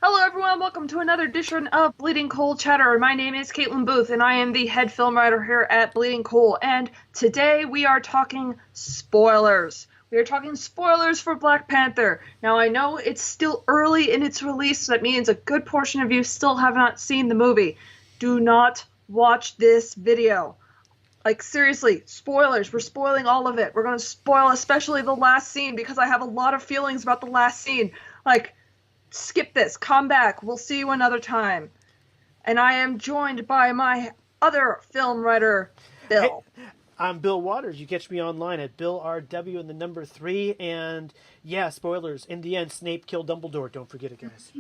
Hello everyone, welcome to another edition of Bleeding Coal Chatter. My name is Kaitlyn Booth and I am the head film writer here at Bleeding Coal, and today we are talking spoilers. We are talking spoilers for Black Panther. Now I know it's still early in its release, so that means a good portion of you still have not seen the movie. Do not watch this video. Like, seriously, spoilers. We're spoiling all of it. We're going to spoil especially the last scene because I have a lot of feelings about the last scene. Like, skip this, come back, we'll see you another time. And I am joined by my other film writer, Bill. Hey, I'm Bill Waters. You catch me online at BillRW and the number 3. And yeah, spoilers. In the end, Snape killed Dumbledore. Don't forget it, guys.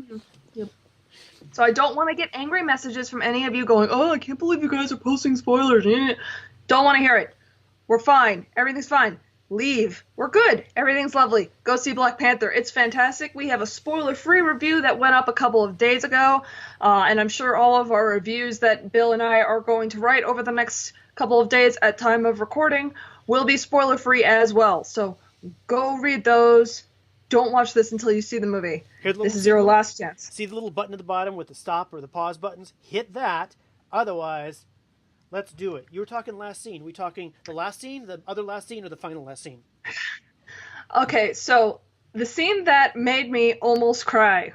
Yep. So I don't want to get angry messages from any of you going, oh, I can't believe you guys are posting spoilers. Don't want to hear it. We're fine. Everything's fine. Leave. We're good. Everything's lovely. Go see Black Panther. It's fantastic. We have a spoiler-free review that went up a couple of days ago, and I'm sure all of our reviews that Bill and I are going to write over the next couple of days at time of recording will be spoiler-free as well. So go read those. Don't watch this until you see the movie. This is your last chance. See the little button at the bottom with the stop or the pause buttons? Hit that. Otherwise, let's do it. You were talking last scene. We talking the last scene, the other last scene, or the final last scene? Okay, so the scene that made me almost cry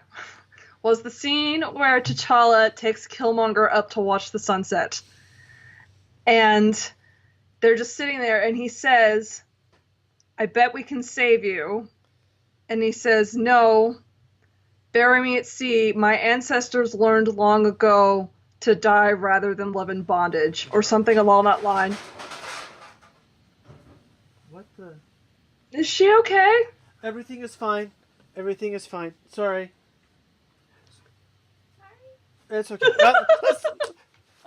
was the scene where T'Challa takes Killmonger up to watch the sunset. And they're just sitting there, and he says, I bet we can save you. And he says, no, bury me at sea. My ancestors learned long ago to die rather than live in bondage, or something along that line. What the? Is she okay? Everything is fine. Everything is fine. Sorry. Sorry? It's okay. I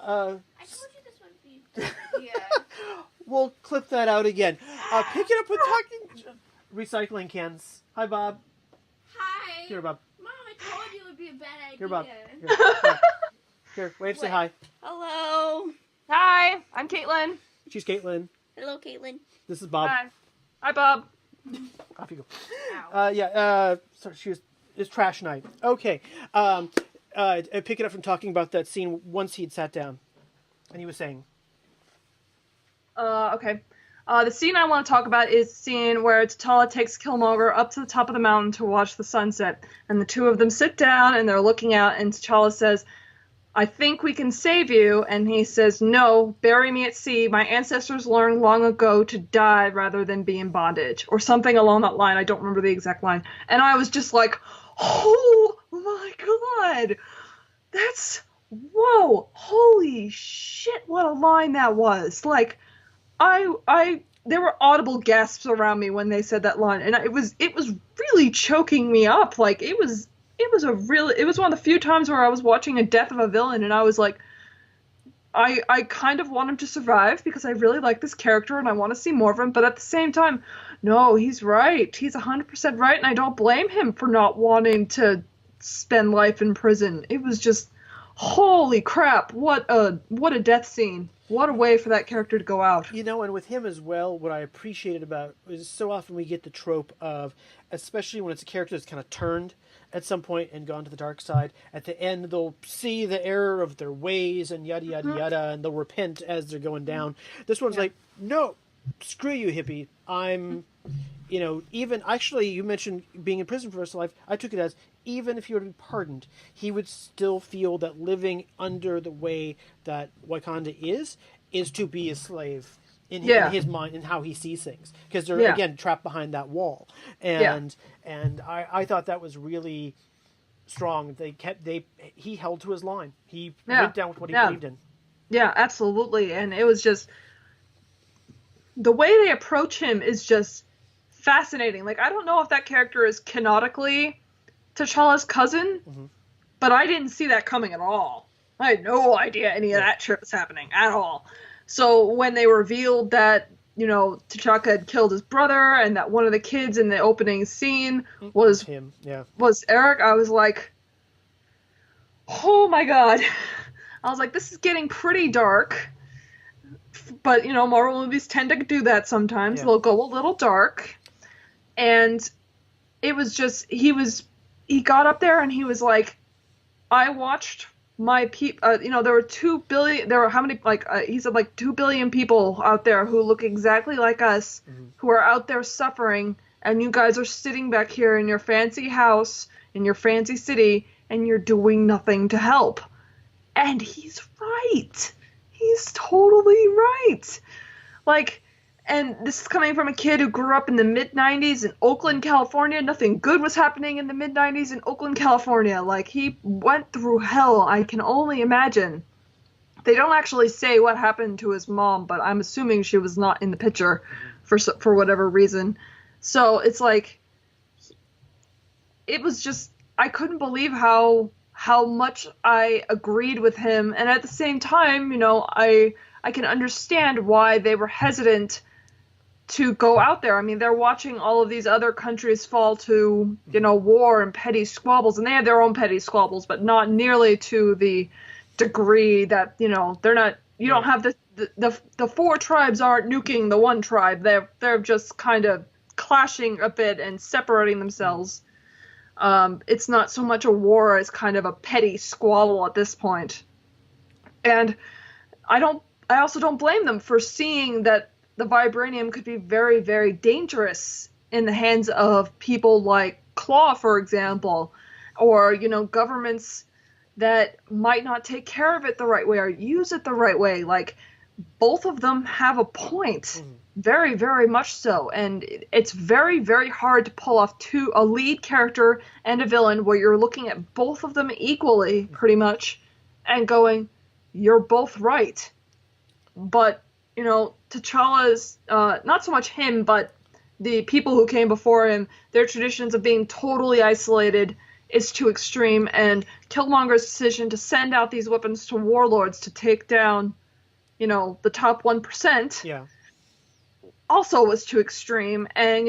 told you this one would be We'll clip that out again. Pick it up with talking recycling cans. Hi, Bob. Hi. Here, Bob. Mom, I told you it would be a bad idea. Here, Bob. Here. Here, wave, say hi. Hello. Hi, I'm Kaitlyn. She's Kaitlyn. Hello, Kaitlyn. This is Bob. Hi. Hi, Bob. Off you go. Ow. Sorry, it's trash night. Okay. I pick it up from talking about that scene once he'd sat down. And he was saying. Okay. The scene I want to talk about is the scene where T'Challa takes Killmonger up to the top of the mountain to watch the sunset. And the two of them sit down and they're looking out, and T'Challa says, I think we can save you. And he says, no, bury me at sea. My ancestors learned long ago to die rather than be in bondage. Or something along that line. I don't remember the exact line. And I was just like, oh my god. That's, whoa, holy shit, what a line that was. Like, there were audible gasps around me when they said that line. And it was really choking me up. Like, it was one of the few times where I was watching a death of a villain and I was like, I kind of want him to survive because I really like this character and I want to see more of him, but at the same time, no, he's right. He's 100% right, and I don't blame him for not wanting to spend life in prison. It was just, holy crap, what a death scene. What a way for that character to go out. You know, and with him as well, what I appreciated about is so often we get the trope of, especially when it's a character that's kind of turned at some point and gone to the dark side, at the end they'll see the error of their ways and yada yada yada, and they'll repent as they're going down. This one's like, no, screw you, hippie. I'm, even, actually, you mentioned being in prison for the rest of life. I took it as, even if he were to be pardoned, he would still feel that living under the way that Wakanda is to be a slave in his mind and how he sees things, because they're again trapped behind that wall. And I thought that was really strong. He held to his line. He went down with what he believed in. Yeah, absolutely. And it was just, the way they approach him is just fascinating. Like, I don't know if that character is canonically T'Challa's cousin, but I didn't see that coming at all. I had no idea any of that shit was happening at all. So when they revealed that, T'Chaka had killed his brother and that one of the kids in the opening scene was him, was Eric, I was like, oh my god. I was like, this is getting pretty dark. But, Marvel movies tend to do that sometimes. They'll go a little dark. And it was just, he got up there and he was like, I watched my there were 2 billion, there were how many, like, he said, like 2 billion people out there who look exactly like us, who are out there suffering, and you guys are sitting back here in your fancy house, in your fancy city, and you're doing nothing to help. And he's right. He's totally right. Like, and this is coming from a kid who grew up in the mid-90s in Oakland, California. Nothing good was happening in the mid-90s in Oakland, California. Like, he went through hell, I can only imagine. They don't actually say what happened to his mom, but I'm assuming she was not in the picture for whatever reason. So it's like, it was just, I couldn't believe how much I agreed with him. And at the same time, I can understand why they were hesitant to go out there. I mean, they're watching all of these other countries fall to, war and petty squabbles, and they have their own petty squabbles, but not nearly to the degree that, they're not, you don't have the four tribes aren't nuking the one tribe. They're just kind of clashing a bit and separating themselves. It's not so much a war as kind of a petty squabble at this point. And I also don't blame them for seeing that the vibranium could be very, very dangerous in the hands of people like Claw, for example, or, governments that might not take care of it the right way or use it the right way. Like, both of them have a point. Very, very much so. And it's very, very hard to pull off a lead character and a villain where you're looking at both of them equally, pretty much, and going, you're both right. But, T'Challa's, not so much him, but the people who came before him, their traditions of being totally isolated is too extreme, and Killmonger's decision to send out these weapons to warlords to take down, the top 1%, also was too extreme. And,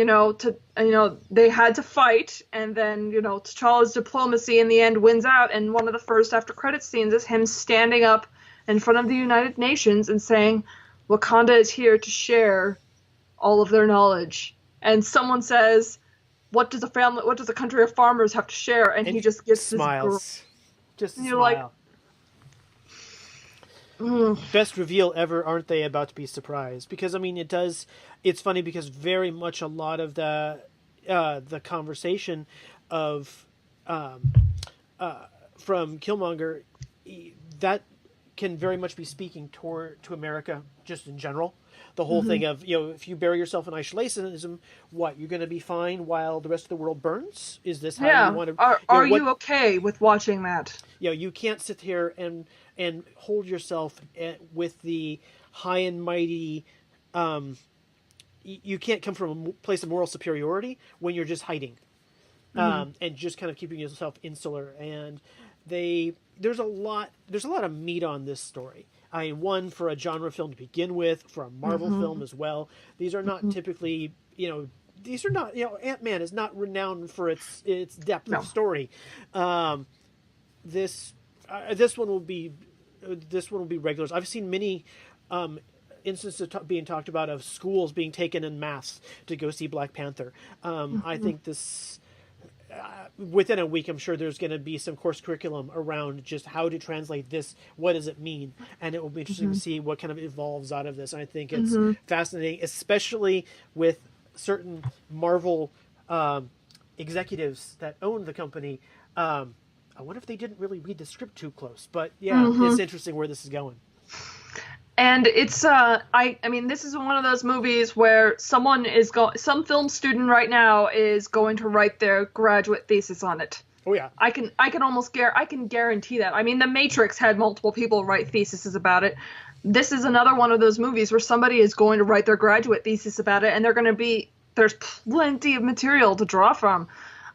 they had to fight, and then, T'Challa's diplomacy in the end wins out, and one of the first after credits scenes is him standing up in front of the United Nations and saying, Wakanda is here to share all of their knowledge. And someone says, what does a country of farmers have to share? And he just gives smiles. Just and you're smile. Like, Best reveal ever, aren't they about to be surprised? Because, I mean, it's funny because very much a lot of the conversation of from Killmonger, that can very much be speaking to America just in general. The whole thing of, if you bury yourself in isolationism, what, you're going to be fine while the rest of the world burns? Is this how you want to... Are you okay with watching that? You can't sit here and hold yourself with the high and mighty... you can't come from a place of moral superiority when you're just hiding. And just kind of keeping yourself insular. And there's a lot of meat on this story. I mean, one, for a genre film to begin with, for a Marvel film as well. These are not typically, Ant-Man is not renowned for its depth of story. This one will be regulars. I've seen many instances being talked about of schools being taken en masse to go see Black Panther. I think this. Within a week, I'm sure there's going to be some course curriculum around just how to translate this. What does it mean? And it will be interesting to see what kind of evolves out of this. And I think it's fascinating, especially with certain Marvel executives that own the company. I wonder if they didn't really read the script too close. But yeah, it's interesting where this is going. And it's I mean, this is one of those movies where some film student right now is going to write their graduate thesis on it. Oh yeah. I can guarantee that. I mean, The Matrix had multiple people write theses about it. This is another one of those movies where somebody is going to write their graduate thesis about it, and there's plenty of material to draw from.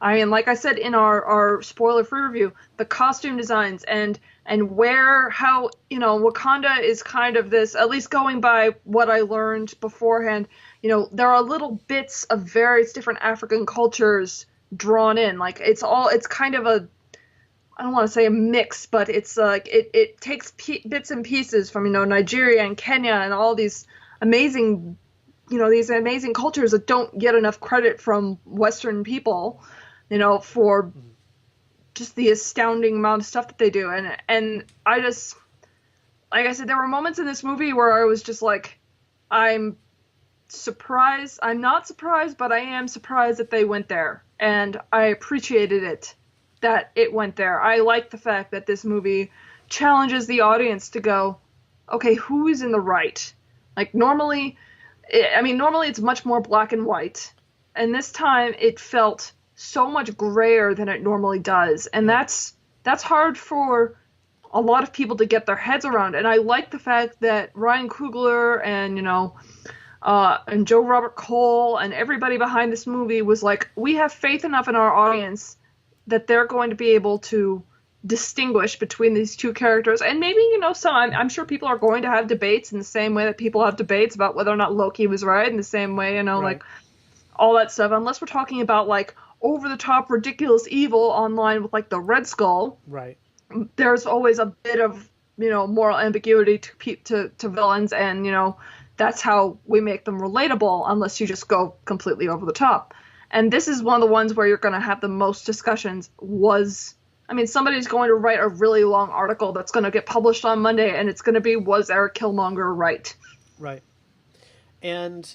I mean, like I said in our spoiler-free review, the costume designs and how, Wakanda is kind of this, at least going by what I learned beforehand, there are little bits of various different African cultures drawn in. Like, it's kind of I don't want to say a mix, but it's like, it takes bits and pieces from, Nigeria and Kenya and all these amazing cultures that don't get enough credit from Western people. just the astounding amount of stuff that they do. And I just, like I said, there were moments in this movie where I was just like, I'm surprised. I'm not surprised, but I am surprised that they went there. And I appreciated it that it went there. I like the fact that this movie challenges the audience to go, okay, who is in the right? Like normally it's much more black and white. And this time it felt so much grayer than it normally does. And that's hard for a lot of people to get their heads around. And I like the fact that Ryan Coogler and, and Joe Robert Cole and everybody behind this movie was like, we have faith enough in our audience that they're going to be able to distinguish between these two characters. And maybe, I'm sure people are going to have debates in the same way that people have debates about whether or not Loki was right, in the same way, right. like all that stuff, unless we're talking about like over-the-top ridiculous evil online with like the Red Skull. Right. There's always a bit of, moral ambiguity to villains, and, that's how we make them relatable, unless you just go completely over the top. And this is one of the ones where you're going to have the most discussions. Somebody's going to write a really long article that's going to get published on Monday, and it's going to be, was Eric Killmonger right? Right. And,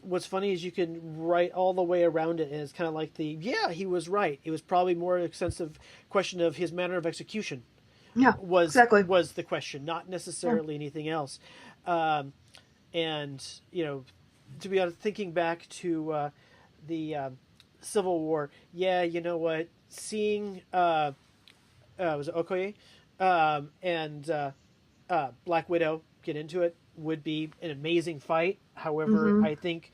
what's funny is you can write all the way around it, and it's kind of like he was right. It was probably more an extensive question of his manner of execution. Yeah, exactly. Was the question, not necessarily anything else. And, to be honest, thinking back to the Civil War, what? Seeing was it Okoye and Black Widow get into it would be an amazing fight. However, I think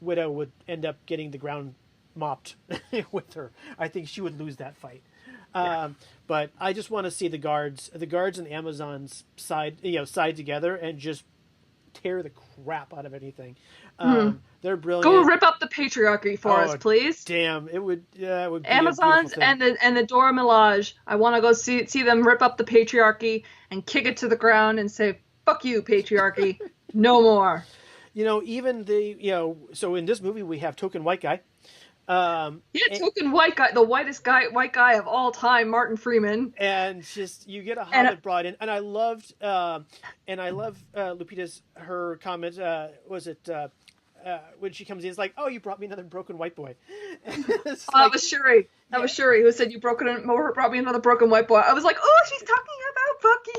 Widow would end up getting the ground mopped with her. I think she would lose that fight. But I just want to see the guards and the Amazons side together and just tear the crap out of anything. They're brilliant. Go rip up the patriarchy for us, please. Damn, it would be Amazons and the Dora Milaje. I want to go see them rip up the patriarchy and kick it to the ground and say, "Fuck you, patriarchy, no more." Even so in this movie we have token white guy. Token white guy, the white guy of all time, Martin Freeman. And just you get a Hobbit brought in, and I loved Lupita's her comment. Was it when she comes in? It's like, "Oh, you brought me another broken white boy." That was Shuri. That was Shuri who said you brought me another broken white boy. I was like, "Oh, she's talking about Bucky."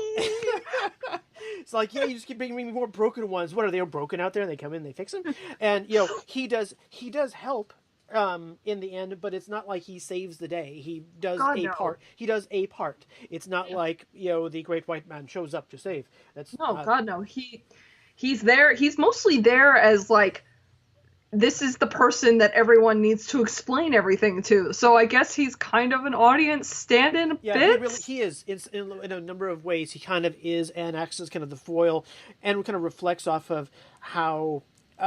It's like, you just keep bringing me more broken ones. What are they all broken out there? And they come in, they fix them, and he does help. In the end, but it's not like he saves the day. He does part. He does a part. It's not like the Great White Man shows up to save. That's God no. He's there. He's mostly there as like, this is the person that everyone needs to explain everything to. So I guess he's kind of an audience stand-in a bit. He is. It's in a number of ways. He kind of is and acts as kind of the foil, and kind of reflects off of how.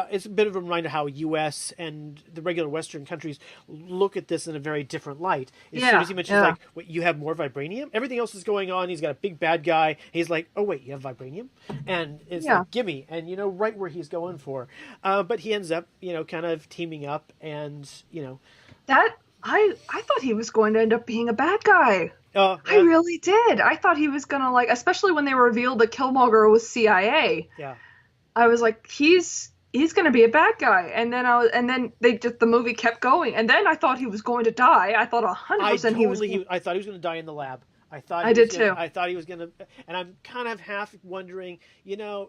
It's a bit of a reminder how U.S. and the regular Western countries look at this in a very different light. As soon as he mentions, like, wait, you have more vibranium? Everything else is going on. He's got a big bad guy. He's like, oh, wait, you have vibranium? And it's like, gimme. And, right where he's going for. But he ends up, kind of teaming up and, That, I thought he was going to end up being a bad guy. I really did. I thought he was going to, like, especially when they revealed that Killmonger was CIA. Yeah. I was like, he's going to be a bad guy. And then the movie kept going. And then I thought he was going to die. I thought 100% he was. I thought he was going to die in the lab. I thought he was going to, and I'm kind of half wondering,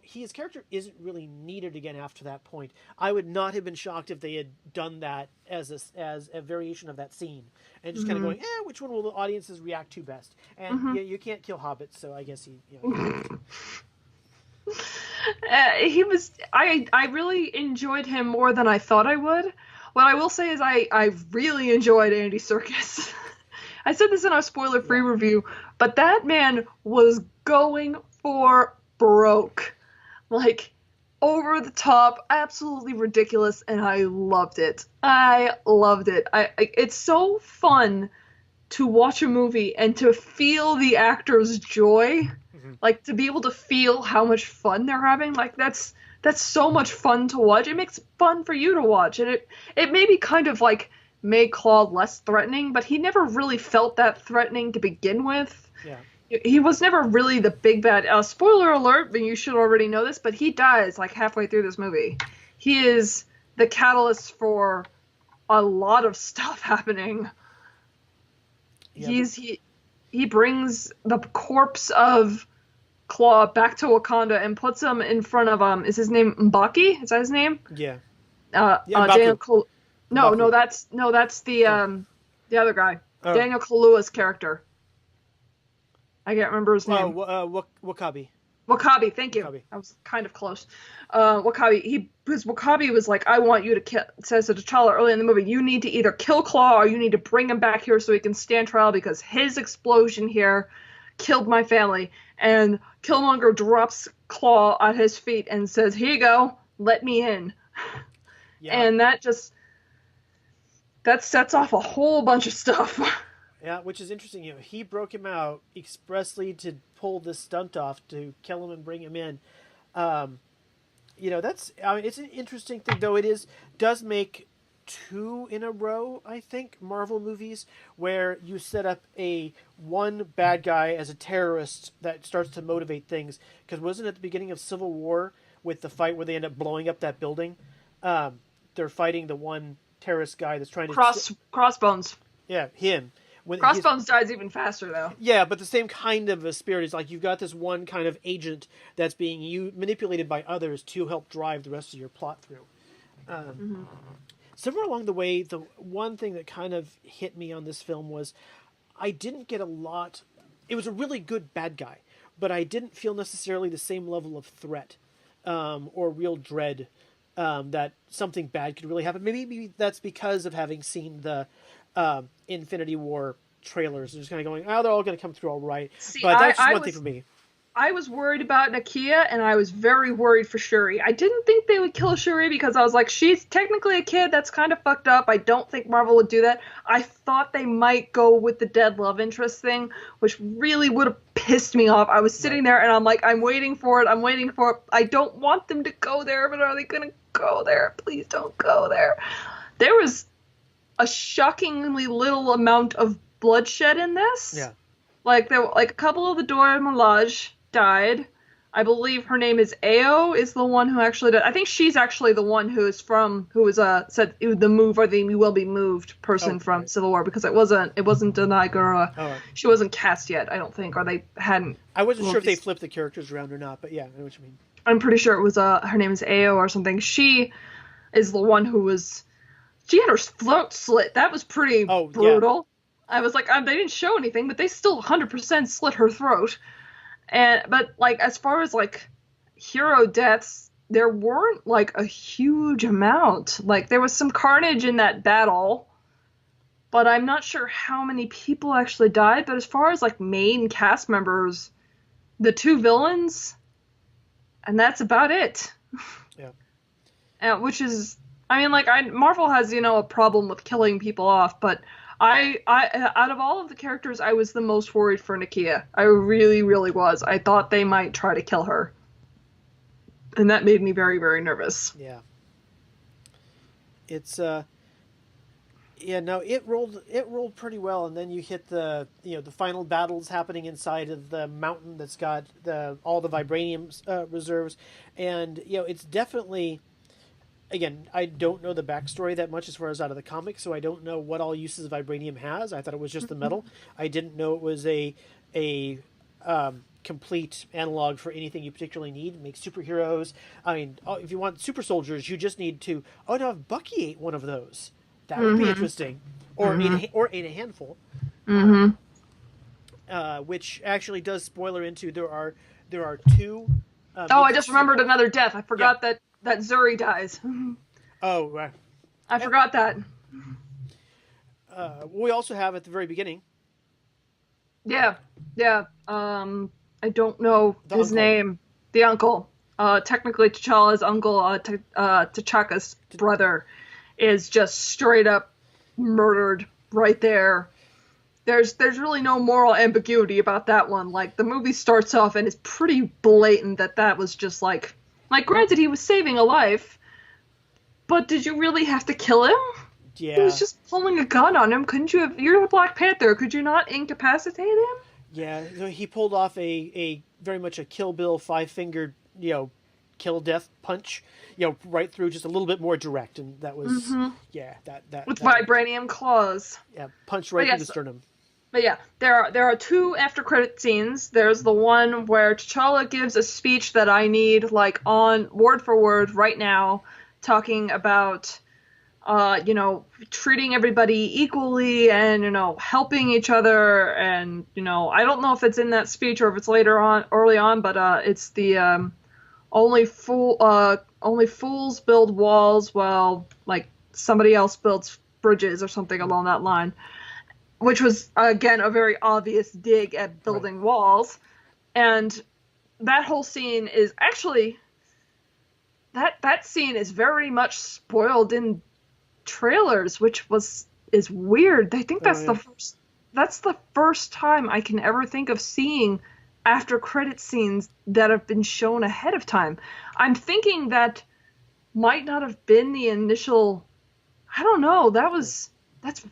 his character isn't really needed again after that point. I would not have been shocked if they had done that as a variation of that scene, and just kind of going, which one will the audiences react to best? And you can't kill hobbits, so I guess he. He was. I really enjoyed him more than I thought I would. What I will say is I really enjoyed Andy Serkis. I said this in our spoiler-free review, but that man was going for broke. Like, over the top, absolutely ridiculous, and I loved it. It's so fun to watch a movie and to feel the actor's joy. Like, to be able to feel how much fun they're having, like, that's that's so much fun to watch. It makes it fun for you to watch, and it maybe kind of like made Claw less threatening, but he never really felt that threatening to begin with. Yeah. He was never really the big bad. Spoiler alert, but you should already know this, but he dies like halfway through this movie. He is the catalyst for a lot of stuff happening. Yeah, he brings the corpse of Claw back to Wakanda and puts him in front of is his name M'Baki? Is that his name? Yeah. Daniel No, that's the other guy. Oh. Daniel Kaluuya's character. I can't remember his name. Wakabi. Wakabi, thank you. Wakabi. I was kind of close. Wakabi, Wakabi was like, I want you to kill, says to T'Challa early in the movie, you need to either kill Claw or you need to bring him back here so he can stand trial because his explosion here killed my family. And Killmonger drops Claw at his feet and says, here you go, let me in. Yeah. And that sets off a whole bunch of stuff. Yeah, which is interesting. He broke him out expressly to pull this stunt off to kill him and bring him in. It's an interesting thing, though. Does make 2 in a row, I think, Marvel movies where you set up one bad guy as a terrorist that starts to motivate things. Because wasn't it at the beginning of Civil War with the fight where they end up blowing up that building? They're fighting the one terrorist guy that's trying to Crossbones. Yeah, him. Crossbones dies even faster, though. Yeah, but the same kind of a spirit is like you've got this one kind of agent that's being manipulated by others to help drive the rest of your plot through. Somewhere along the way, the one thing that kind of hit me on this film was I didn't get a lot. It was a really good bad guy, but I didn't feel necessarily the same level of threat or real dread that something bad could really happen. Maybe that's because of having seen the Infinity War trailers and just kind of going, they're all going to come through all right. See, but that's just one thing for me. I was worried about Nakia, and I was very worried for Shuri. I didn't think they would kill Shuri because I was like, she's technically a kid. That's kind of fucked up. I don't think Marvel would do that. I thought they might go with the dead love interest thing, which really would have pissed me off. I was sitting there, and I'm like, I'm waiting for it. I don't want them to go there, but are they going to go there? Please don't go there. There was a shockingly little amount of bloodshed in this. Yeah. Like a couple of the Dora Milaje died. I believe her name is Ao is the one who actually died. I think she's actually the one who was said the move or the we will be moved person from Civil War because it wasn't Danai Gurira. Right. She wasn't cast yet, I don't think, or they hadn't. I wasn't sure if they flipped the characters around or not, but yeah, I know what you mean. I'm pretty sure it was her name is Ao or something. She is the one who was. She had her throat slit. That was pretty brutal. Yeah. I was like, they didn't show anything, but they still 100% slit her throat. But like, as far as like hero deaths, there weren't like a huge amount. Like, there was some carnage in that battle, but I'm not sure how many people actually died. But as far as like main cast members, the 2 villains, and that's about it. Yeah. Which is. I mean, like, Marvel has, a problem with killing people off, but I out of all of the characters, I was the most worried for Nakia. I really, really was. I thought they might try to kill her. And that made me very, very nervous. Yeah. It's, it rolled pretty well, and then you hit the final battles happening inside of the mountain that's got all the vibranium reserves, and, it's definitely... Again, I don't know the backstory that much as far as out of the comics, so I don't know what all uses vibranium has. I thought it was just the metal. I didn't know it was a complete analog for anything you particularly need. Make superheroes. I mean, if you want super soldiers, you just need to. Oh no, if Bucky ate one of those, that would be interesting. Or ate a handful. Which actually does spoiler into there are 2. I just remembered another death. I forgot that Zuri dies. Oh, right. I forgot that. We also have at the very beginning. Yeah. I don't know his name. The uncle. Technically, T'Challa's uncle, T'Chaka's brother, is just straight up murdered right there. There's really no moral ambiguity about that one. Like, the movie starts off and it's pretty blatant that was just like Like, granted, he was saving a life, but did you really have to kill him? He Yeah. was just pulling a gun on him. Couldn't you have? You're the Black Panther. Could you not incapacitate him? Yeah, so he pulled off a very much a Kill Bill five-fingered, kill death punch, right through, just a little bit more direct, and that was, Mm-hmm. yeah, With that vibranium claws. yeah, punch right But through the yes, sternum. but yeah, there are two after credit scenes. There's the one where T'Challa gives a speech that I need, like, on word for word right now, talking about treating everybody equally and, helping each other. And, I don't know if it's in that speech or if it's later on, early on, but it's the only fools build walls while, like, somebody else builds bridges or something along that line, which was, again, a very obvious dig at building walls. And that whole scene is actually, that scene is very much spoiled in trailers, which is weird. I think that's the first time I can ever think of seeing after credit scenes that have been shown ahead of time. I'm thinking that might not have been the initial. I don't know. That's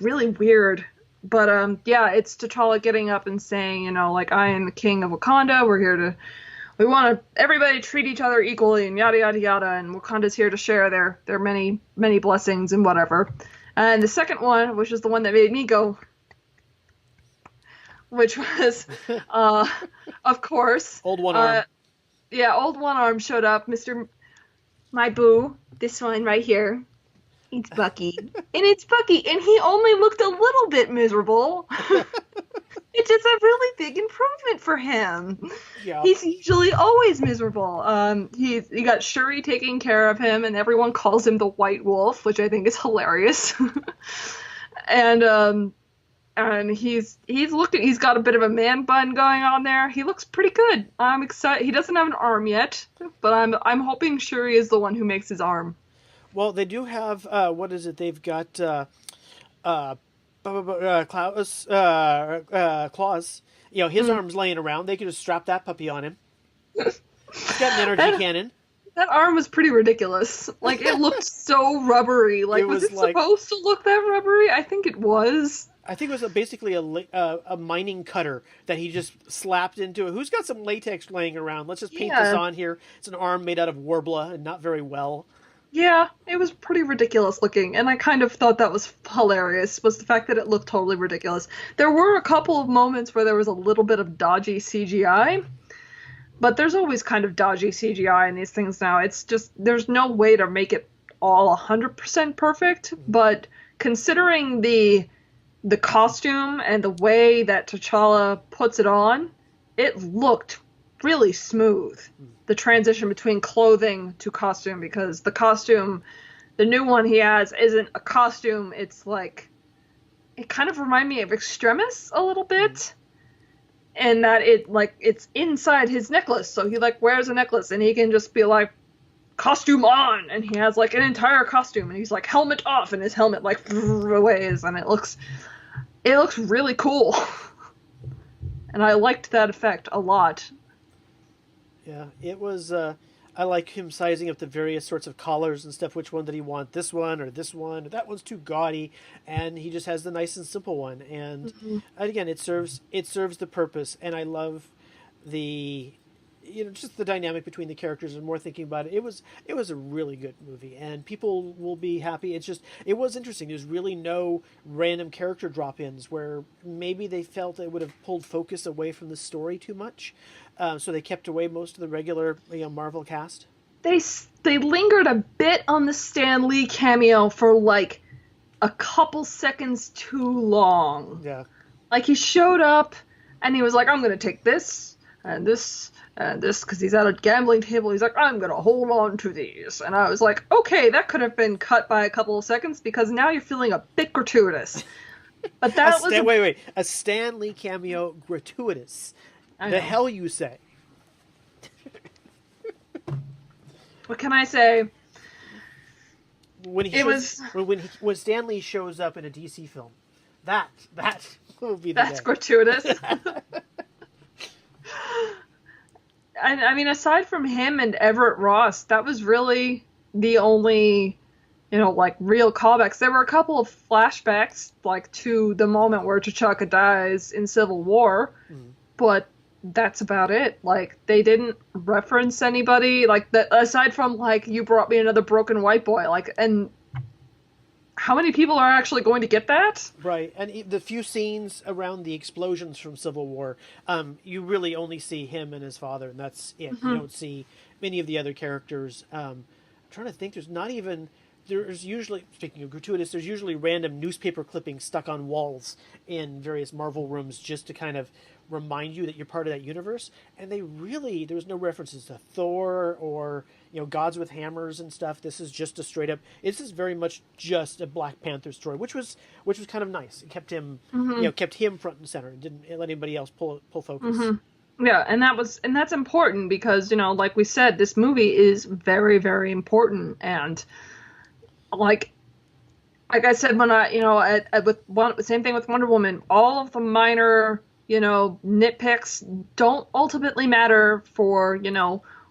really weird. But yeah, it's T'Challa getting up and saying, like, I am the king of Wakanda. We want everybody to treat each other equally, and yada yada yada, and Wakanda's here to share their many many blessings and whatever. And the second one, which is the one that made me go, which was, of course, Old one arm. Yeah, old one arm showed up, Mr. My boo, this one right here. It's Bucky, and he only looked a little bit miserable. It's just a really big improvement for him. Yeah. He's usually always miserable. He got Shuri taking care of him, and everyone calls him the White Wolf, which I think is hilarious. and he's got a bit of a man bun going on there. He looks pretty good. I'm excited. He doesn't have an arm yet, but I'm hoping Shuri is the one who makes his arm. Well, they do have what is it? They've got Klaus. Claus. His arm's laying around. They could just strap that puppy on him. He's got an energy cannon. That arm was pretty ridiculous. Like, it looked so rubbery. Like, was it supposed to look that rubbery? I think it was. I think it was basically a mining cutter that he just slapped into it. Who's got some latex laying around? Let's just paint this on here. It's an arm made out of warbler and not very well. Yeah, it was pretty ridiculous looking, and I kind of thought that was hilarious, was the fact that it looked totally ridiculous. There were a couple of moments where there was a little bit of dodgy CGI, but there's always kind of dodgy CGI in these things now. It's just, there's no way to make it all 100% perfect, but considering the costume and the way that T'Challa puts it on, it looked really smooth. The transition between clothing to costume, because the costume, the new one he has, isn't a costume. It's like, it kind of reminded me of Extremis a little bit, and that it's inside his necklace. So he wears a necklace, and he can just be like, costume on, and he has like an entire costume, and he's like, helmet off, and his helmet waves, and it looks really cool. And I liked that effect a lot. Yeah, it was. I like him sizing up the various sorts of collars and stuff. Which one did he want? This one or this one? That one's too gaudy, and he just has the nice and simple one. And again, it serves the purpose. And I love the, just the dynamic between the characters. And more thinking about it, it was a really good movie, and people will be happy. It was interesting. There's really no random character drop-ins where maybe they felt it would have pulled focus away from the story too much. So they kept away most of the regular Marvel cast. They lingered a bit on the Stan Lee cameo for like a couple seconds too long. Yeah. Like, he showed up and he was like, I'm going to take this and this and this, because he's at a gambling table. He's like, I'm going to hold on to these. And I was like, okay, that could have been cut by a couple of seconds, because now you're feeling a bit gratuitous. But that wait. A Stan Lee cameo gratuitous. The hell you say? What can I say? When Stan Lee shows up in a DC film, that will be the that's day. gratuitous. I mean, aside from him and Everett Ross, that was really the only, like real callbacks. There were a couple of flashbacks, like to the moment where T'Chaka dies in Civil War, but that's about it. Like, they didn't reference anybody, like, that aside from, like, you brought me another broken white boy, like, and how many people are actually going to get that? Right, and the few scenes around the explosions from Civil War, you really only see him and his father, and that's it. You don't see many of the other characters. I'm trying to think. There's usually, speaking of gratuitous, there's usually random newspaper clippings stuck on walls in various Marvel rooms just to kind of remind you that you're part of that universe. And there was no references to Thor or, gods with hammers and stuff. This is just a straight up, this is very much just a Black Panther story, which was kind of nice. It kept him, kept him front and center and didn't let anybody else pull focus. Yeah, and that's important because, like we said, this movie is very, very important. And like I said, when same thing with Wonder Woman, all of the minor, nitpicks don't ultimately matter for,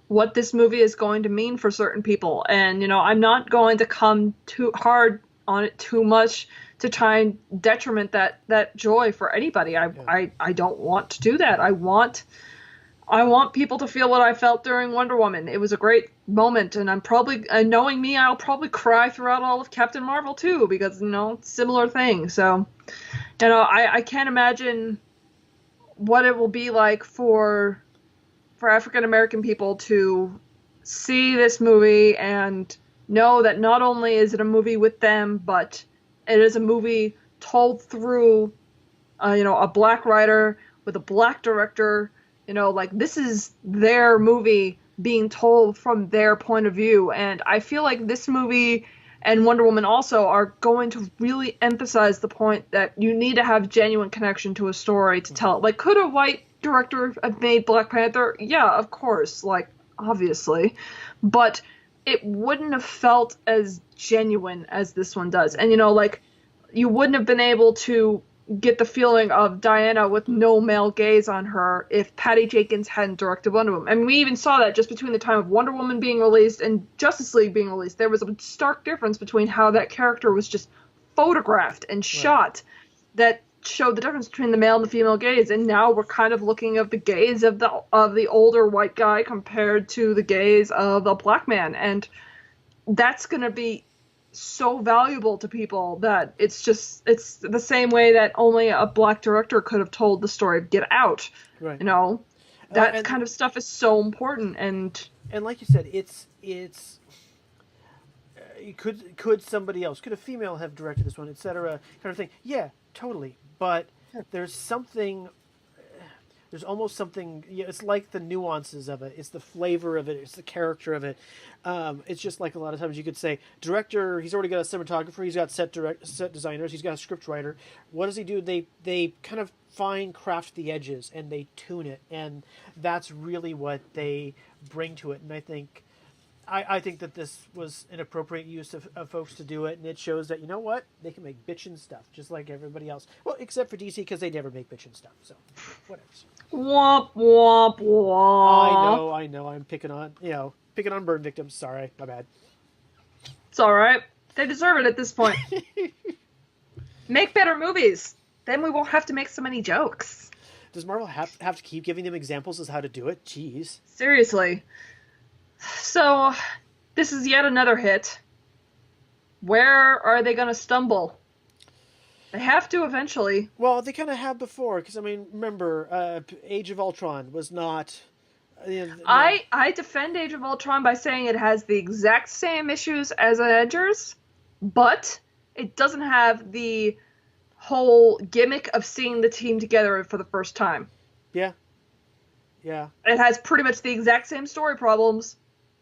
what this movie is going to mean for certain people. And, I'm not going to come too hard on it too much to try and detriment that joy for anybody. I don't want to do that. I want people to feel what I felt during Wonder Woman. It was a great moment, and knowing me, I'll probably cry throughout all of Captain Marvel too, because, similar thing. So, I can't imagine what it will be like for African American people to see this movie and know that not only is it a movie with them, but it is a movie told through, a black writer with a black director. This is their movie being told from their point of view. And I feel like this movie and Wonder Woman also are going to really emphasize the point that you need to have genuine connection to a story to tell it. Like, could a white director have made Black Panther? Yeah, of course, like, obviously. But it wouldn't have felt as genuine as this one does. And, you wouldn't have been able to get the feeling of Diana with no male gaze on her if Patty Jenkins hadn't directed Wonder Woman. And we even saw that just between the time of Wonder Woman being released and Justice League being released. There was a stark difference between how that character was just photographed and shot that showed the difference between the male and the female gaze. And now we're kind of looking at the gaze of the older white guy compared to the gaze of a black man. And that's going to be so valuable to people that it's the same way that only a black director could have told the story of Get Out. Right. That kind of stuff is so important. And like you said, it's could somebody else, could a female have directed this one, etc., kind of thing. Yeah, totally. But there's almost something. It's like the nuances of it. It's the flavor of it. It's the character of it. It's just like a lot of times you could say, director. He's already got a cinematographer. He's got set designers. He's got a script writer. What does he do? They kind of craft the edges and they tune it, and that's really what they bring to it. And I think that this was an appropriate use of folks to do it, and it shows that, they can make bitchin' stuff just like everybody else. Well, except for DC, because they never make bitchin' stuff, so whatever. Womp womp womp. I know. I'm picking on burn victims. Sorry, my bad. It's all right. They deserve it at this point. Make better movies. Then we won't have to make so many jokes. Does Marvel have to keep giving them examples as how to do it? Jeez. Seriously. So, this is yet another hit. Where are they going to stumble? They have to eventually. Well, they kind of have before, because, remember, Age of Ultron was not... I defend Age of Ultron by saying it has the exact same issues as Avengers, but it doesn't have the whole gimmick of seeing the team together for the first time. Yeah. Yeah. It has pretty much the exact same story problems.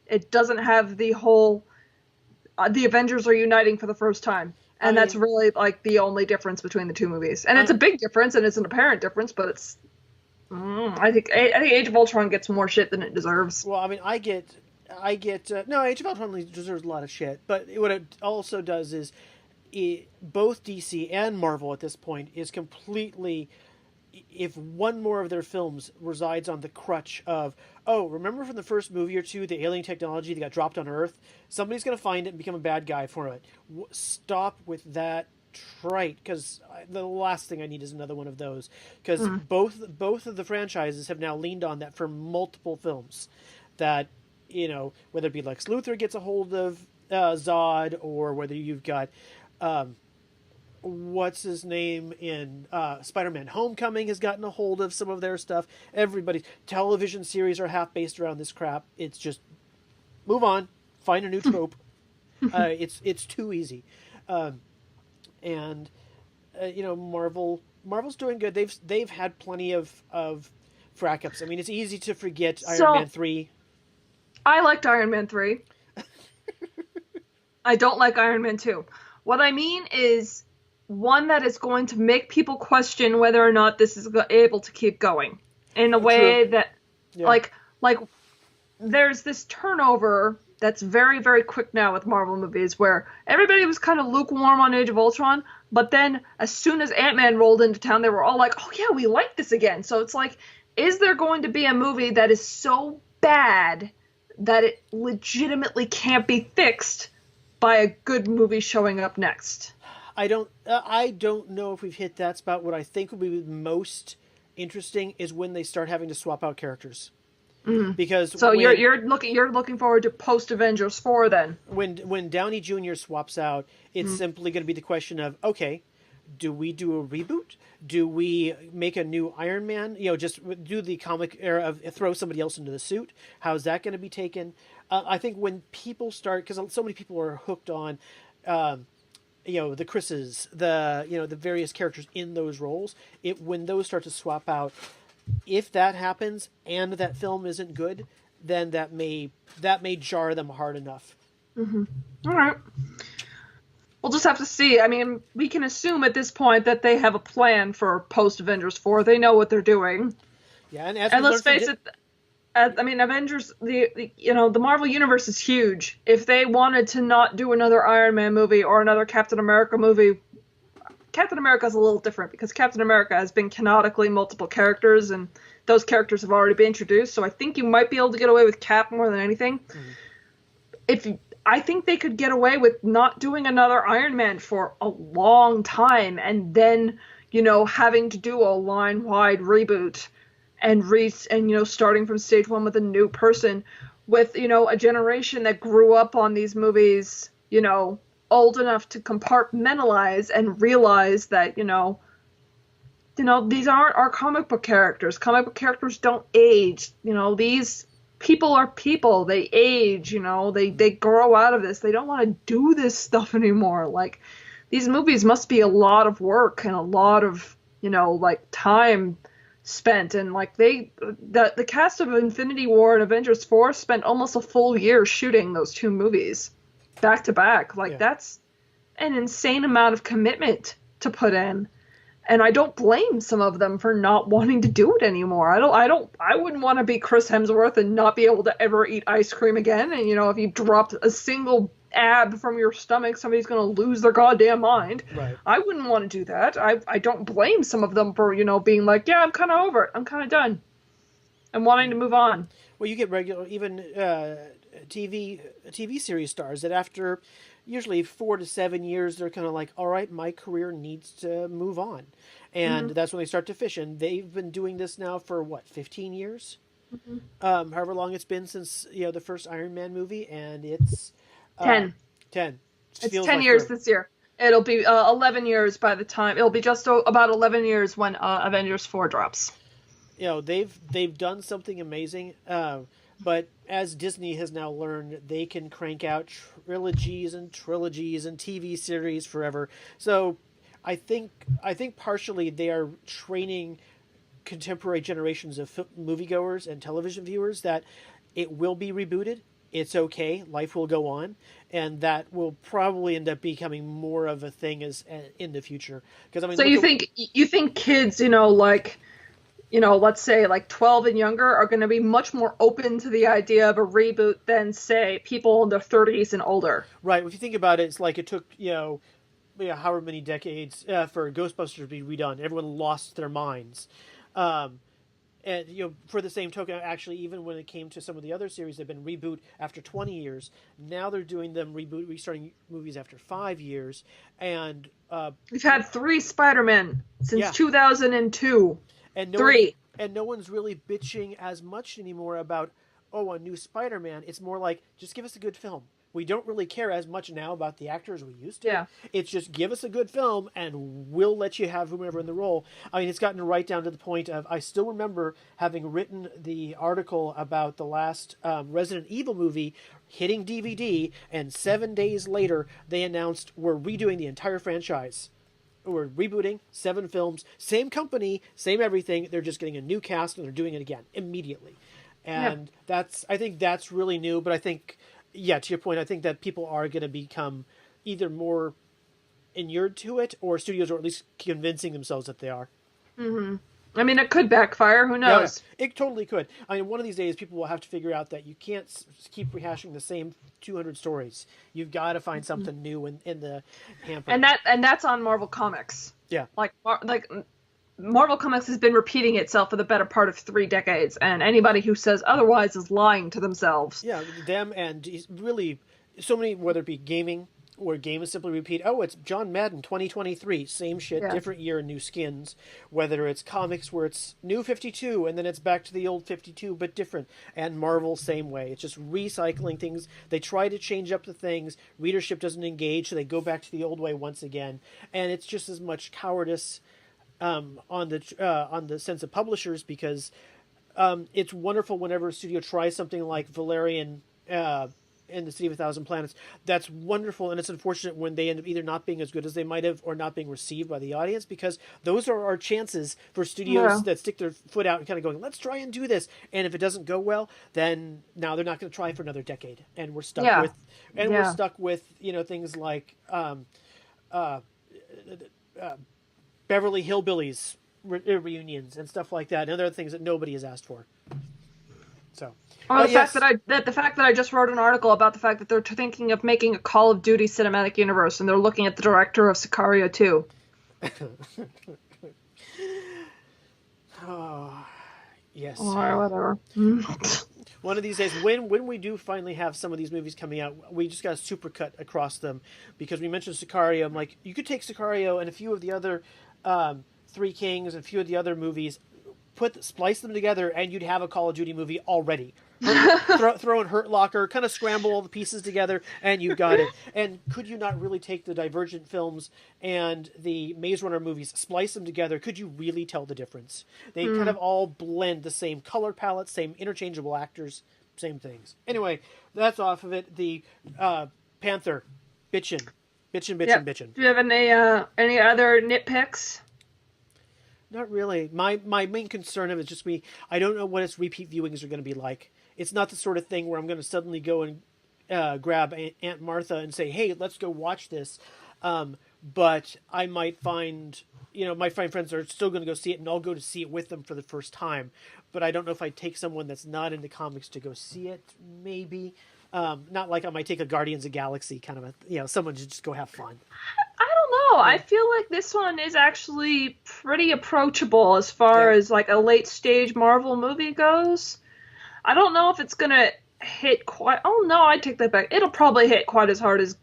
It doesn't have the whole... the Avengers are uniting for the first time. And that's really, the only difference between the two movies. And it's a big difference, and it's an apparent difference, but it's... I think Age of Ultron gets more shit than it deserves. Well, I get... no, Age of Ultron deserves a lot of shit. But what it also does is... both DC and Marvel at this point is completely if one more of their films resides on the crutch of, oh, remember from the first movie or two, the alien technology that got dropped on Earth? Somebody's going to find it and become a bad guy for it. Stop with that trite, because the last thing I need is another one of those. Because both of the franchises have now leaned on that for multiple films. That, whether it be Lex Luthor gets a hold of Zod, or whether you've got... what's his name in Spider-Man Homecoming has gotten a hold of some of their stuff. Everybody's television series are half based around this crap. It's just move on, find a new trope. It's too easy. Marvel's doing good. They've had plenty of frack ups. I mean, it's easy to forget Iron Man 3. I liked Iron Man 3. I don't like Iron Man 2. What I mean is one that is going to make people question whether or not this is able to keep going in a way that, like there's this turnover that's very, very quick now with Marvel movies where everybody was kind of lukewarm on Age of Ultron, but then as soon as Ant-Man rolled into town, they were all like, oh yeah, we like this again. So it's like, is there going to be a movie that is so bad that it legitimately can't be fixed by a good movie showing up next? I don't know if we've hit that spot. What I think will be most interesting is when they start having to swap out characters. Mm-hmm. Because you're looking forward to post Avengers 4 then. When Downey Jr. swaps out, it's simply going to be the question of, okay, do we do a reboot? Do we make a new Iron Man? Just do the comic era of throw somebody else into the suit. How's that going to be taken? I think when people start, because so many people are hooked on. The Chris's, the various characters in those roles. When those start to swap out, if that happens and that film isn't good, then that may jar them hard enough. Mm-hmm. All right. We'll just have to see. I mean, we can assume at this point that they have a plan for post Avengers 4. They know what they're doing. Yeah, and let's face it. Avengers, the Marvel Universe is huge. If they wanted to not do another Iron Man movie or another Captain America movie, Captain America is a little different because Captain America has been canonically multiple characters, and those characters have already been introduced. So I think you might be able to get away with Cap more than anything. Mm-hmm. I think they could get away with not doing another Iron Man for a long time, and then having to do a line-wide reboot. And starting from stage one with a new person, with a generation that grew up on these movies, old enough to compartmentalize and realize that these aren't our comic book characters. Comic book characters don't age. These people are people. They age. They grow out of this. They don't want to do this stuff anymore. Like, these movies must be a lot of work and a lot of time spent, and the cast of Infinity War and Avengers 4 spent almost a full year shooting those two movies back to back. That's an insane amount of commitment to put in, and I don't blame some of them for not wanting to do it anymore. I wouldn't want to be Chris Hemsworth and not be able to ever eat ice cream again, and if you dropped a single ab from your stomach, somebody's going to lose their goddamn mind. Right. I wouldn't want to do that. I don't blame some of them for, being like, yeah, I'm kind of over it. I'm kind of done. I'm wanting to move on. Well, you get regular, even TV series stars that after usually 4 to 7 years, they're kind of like, all right, my career needs to move on. And that's when they start to fish. And they've been doing this now for, 15 years? Mm-hmm. However long it's been since, the first Iron Man movie. And it's... 10. 10. It's 10 years this year. It'll be 11 years by the time... It'll be just about 11 years when Avengers 4 drops. They've done something amazing. But as Disney has now learned, they can crank out trilogies and TV series forever. So I think partially they are training contemporary generations of moviegoers and television viewers that it will be rebooted. It's okay. Life will go on, and that will probably end up becoming more of a thing in the future. Because so you think kids, let's say 12 and younger, are going to be much more open to the idea of a reboot than say people in their 30s and older. Right. If you think about it, it's like it took however many decades for Ghostbusters to be redone. Everyone lost their minds. And for the same token, actually, even when it came to some of the other series, they've been reboot after 20 years. Now they're doing them restarting movies after 5 years, and we've had 3 Spider-Men since 2002. And no one's really bitching as much anymore about a new Spider-Man. It's more like, just give us a good film. We don't really care as much now about the actors we used to. Yeah. It's just give us a good film and we'll let you have whomever in the role. I mean, it's gotten right down to the point of, I still remember having written the article about the last Resident Evil movie hitting DVD, and 7 days later they announced we're redoing the entire franchise. We're rebooting 7 films, same company, same everything. They're just getting a new cast and they're doing it again immediately. And I think that's really new, but I think, to your point, I think that people are going to become either more inured to it, or studios are at least convincing themselves that they are. Mm-hmm. I mean, it could backfire. Who knows? Yeah, it totally could. I mean, one of these days, people will have to figure out that you can't keep rehashing the same 200 stories. You've got to find something new in the hamper. And that's on Marvel Comics. Yeah. Like Marvel Comics has been repeating itself for the better part of 3 decades, and anybody who says otherwise is lying to themselves. Yeah, them and really so many, whether it be gaming, where games simply repeat, it's John Madden 2023, same shit, different year, new skins. Whether it's comics where it's new 52 and then it's back to the old 52 but different. And Marvel, same way. It's just recycling things. They try to change up the things. Readership doesn't engage, so they go back to the old way once again. And it's just as much cowardice on the sense of publishers, because it's wonderful whenever a studio tries something like Valerian in the City of a Thousand Planets. That's wonderful, and it's unfortunate when they end up either not being as good as they might have or not being received by the audience, because those are our chances for studios that stick their foot out and kind of going, let's try and do this. And if it doesn't go well, then now they're not going to try for another decade, and we're stuck with things like Beverly Hillbillies reunions and stuff like that, and other things that nobody has asked for. So, the fact that I just wrote an article about the fact that they're thinking of making a Call of Duty cinematic universe, and they're looking at the director of Sicario 2. Yes. Or whatever. One of these days, when we do finally have some of these movies coming out, we just got a supercut across them, because we mentioned Sicario. I'm like, you could take Sicario and a few of the other Three Kings and a few of the other movies, splice them together, and you'd have a Call of Duty movie already. Throw in Hurt Locker, kind of scramble all the pieces together, and you've got it. And could you not really take the Divergent films and the Maze Runner movies, splice them together? Could you really tell the difference? They kind of all blend, the same color palette, same interchangeable actors, same things. Anyway, that's off of it. The Panther, bitchin'. Do you have any other nitpicks? Not really. My main concern of it is just I don't know what its repeat viewings are going to be like. It's not the sort of thing where I'm going to suddenly go and grab Aunt Martha and say, hey, let's go watch this. But I might find, my friends are still going to go see it, and I'll go to see it with them for the first time. But I don't know if I'd take someone that's not into comics to go see it, maybe. Not like I might take a Guardians of the Galaxy kind of someone to just go have fun. I don't know. I feel like this one is actually pretty approachable as far as like a late stage Marvel movie goes. I don't know if it's gonna hit quite. Oh no, I take that back. It'll probably hit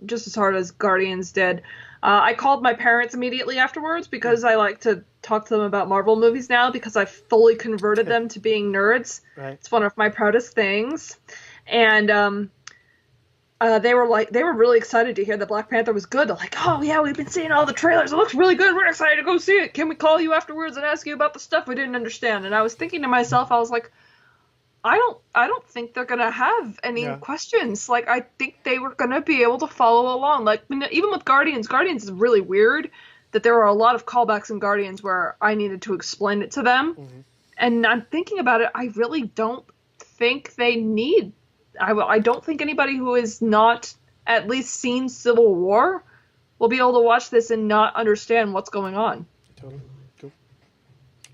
just as hard as Guardians did. I called my parents immediately afterwards because I like to talk to them about Marvel movies now, because I fully converted them to being nerds. Right. It's one of my proudest things, and they were really excited to hear that Black Panther was good. They're like, oh yeah, we've been seeing all the trailers. It looks really good. We're excited to go see it. Can we call you afterwards and ask you about the stuff we didn't understand? And I was thinking to myself, I was like, I don't think they're gonna have any questions. Like, I think they were gonna be able to follow along. Like, even with Guardians is really weird that there were a lot of callbacks in Guardians where I needed to explain it to them. Mm-hmm. And I'm thinking about it, I really don't think they need. I don't think anybody who has not at least seen Civil War will be able to watch this and not understand what's going on. Totally. Cool.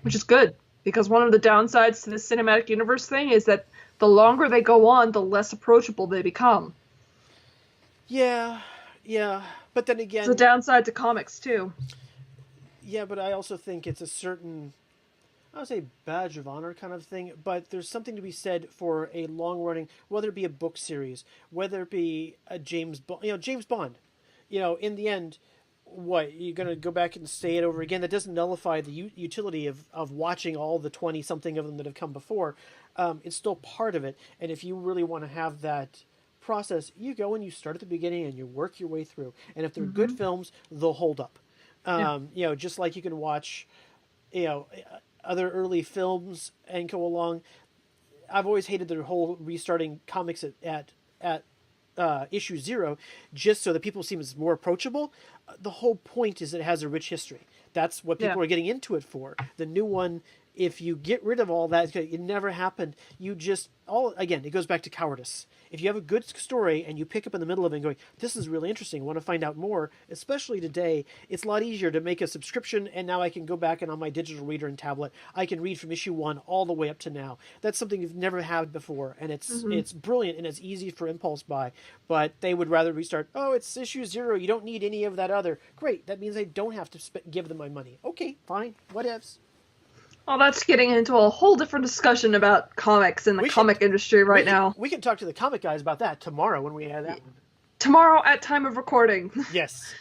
Which is good, because one of the downsides to the cinematic universe thing is that the longer they go on, the less approachable they become. Yeah, Yeah, but then again, It's a downside to comics too. yeah, but I also think it's a certain, I would say, badge of honor kind of thing. But there's something to be said for a long running, whether it be a book series, whether it be a James Bond. James Bond. In the end, what you're going to go back and say it over again? That doesn't nullify the utility of watching all the 20 something of them that have come before. It's still part of it, and if you really want to have that process, you go and you start at the beginning and you work your way through. And if they're good films, they'll hold up. Just like you can watch, other early films and go along. I've always hated the whole restarting comics at issue 0, just so that people seem as more approachable. The whole point is it has a rich history. That's what people are getting into it for. The new one, if you get rid of all that, it never happened. You just again, it goes back to cowardice. If you have a good story and you pick up in the middle of it and going, this is really interesting, I want to find out more, especially today, it's a lot easier to make a subscription, and now I can go back and on my digital reader and tablet, I can read from issue 1 all the way up to now. That's something you've never had before, and it's brilliant, and it's easy for impulse buy, but they would rather restart, it's issue 0, you don't need any of that other. Great, that means I don't have to give them my money. Okay, fine, what ifs. Well, that's getting into a whole different discussion about comics and the comic industry right now. We can talk to the comic guys about that tomorrow when we have that one. Tomorrow at time of recording. Yes.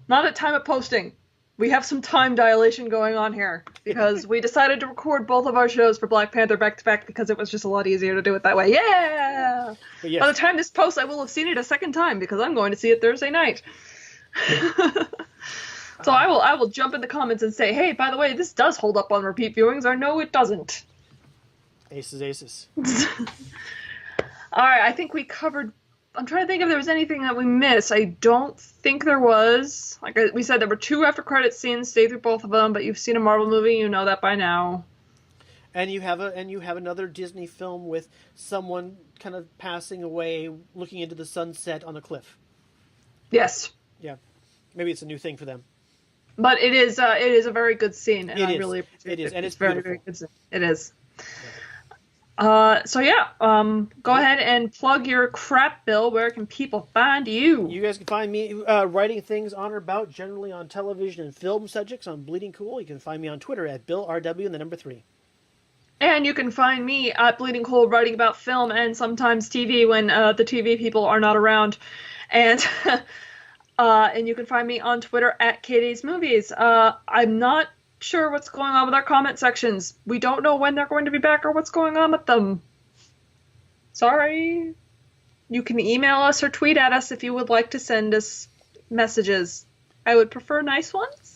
Not at time of posting. We have some time dilation going on here because we decided to record both of our shows for Black Panther back to back because it was just a lot easier to do it that way. Yeah! Yes. By the time this posts, I will have seen it a second time because I'm going to see it Thursday night. So I will jump in the comments and say, hey, by the way, this does hold up on repeat viewings, or no, it doesn't. Aces. All right, I think we covered... I'm trying to think if there was anything that we missed. I don't think there was. Like we said, there were 2 after-credit scenes. Stay through both of them, but you've seen a Marvel movie, you know that by now. And you have another Disney film with someone kind of passing away, looking into the sunset on a cliff. Yes. Yeah. Maybe it's a new thing for them. But it is a very good scene, and I really appreciate it. It is, and it's very, beautiful. very good scene. It is. Yeah. Go ahead and plug your crap, Bill. Where can people find you? You guys can find me writing things on or about, generally on television and film subjects on Bleeding Cool. You can find me on Twitter at BillRW and the number 3. And you can find me at Bleeding Cool writing about film and sometimes TV when the TV people are not around. And... and you can find me on Twitter at Katie's Movies. I'm not sure what's going on with our comment sections. We don't know when they're going to be back or what's going on with them. Sorry. You can email us or tweet at us if you would like to send us messages. I would prefer nice ones.